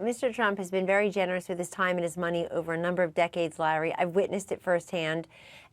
Mr. Trump has been very generous with his time and his money over a number of decades, Larry. I've witnessed it firsthand.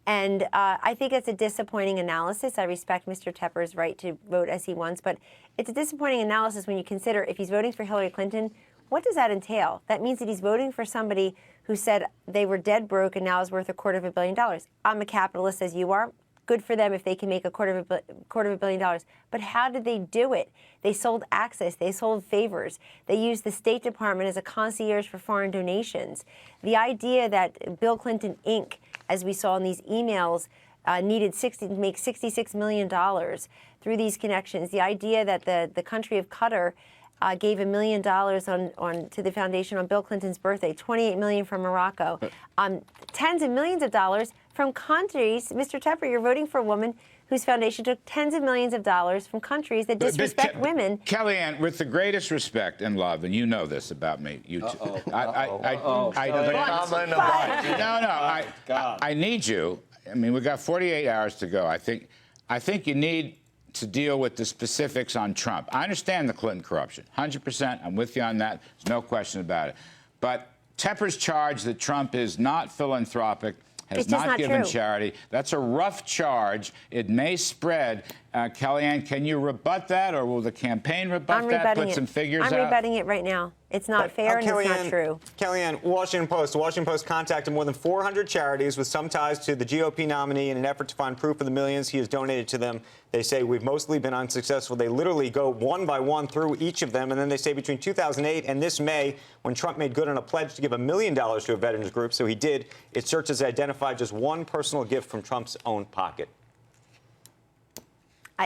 And I think it's a disappointing analysis. I respect Mr. Tepper's right to vote as he wants, but it's a disappointing analysis when you consider if he's voting for Hillary Clinton, what does that entail? That means that he's voting for somebody who said they were dead broke and now is worth $250 million. I'm a capitalist as you are. Good for them if they can make $250 million. But how did they do it? They sold access. They sold favors. They used the State Department as a concierge for foreign donations. The idea that Bill Clinton, Inc., as we saw in these emails, needed to make $66 million through these connections. The idea that the country of Qatar gave $1 million to the foundation on Bill Clinton's birthday, $28 million from Morocco, tens of millions of dollars from countries. Mr. Tepper, you're voting for a woman whose foundation took tens of millions of dollars from countries that disrespect women. Kellyanne, with the greatest respect and love, and you know this about me, you too. I need you. I mean, we've got 48 hours to go. I think you need to deal with the specifics on Trump. I understand the Clinton corruption, 100%. I'm with you on that. There's no question about it. But Tepper's charge that Trump is not philanthropic, has not given charity. That's a rough charge. It may spread. Kellyanne, can you rebut that, or will the campaign rebut that? Put some figures out? I'm rebutting it right now. It's not fair and it's not true. Kellyanne, Washington Post. The Washington Post contacted more than 400 charities with some ties to the GOP nominee in an effort to find proof of the millions he has donated to them. They say we've mostly been unsuccessful. They literally go one by one through each of them. And then they say between 2008 and this May, when Trump made good on a pledge to give $1 million to a veterans group, so he did, its searches identified just one personal gift from Trump's own pocket.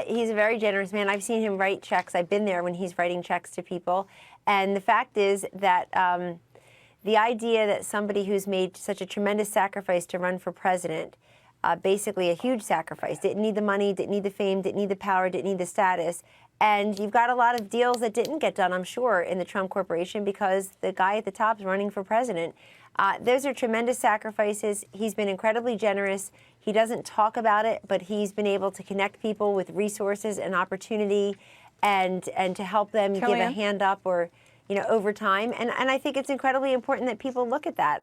He's a very generous man. I've seen him write checks. I've been there when he's writing checks to people. And the fact is that the idea that somebody who's made such a tremendous sacrifice to run for president, basically a huge sacrifice, didn't need the money, didn't need the fame, didn't need the power, didn't need the status. And you've got a lot of deals that didn't get done, I'm sure, in the Trump Corporation because the guy at the top is running for president. Those are tremendous sacrifices. He's been incredibly generous. He doesn't talk about it, but he's been able to connect people with resources and opportunity and to help them give a hand up or, over time. And I think it's incredibly important that people look at that.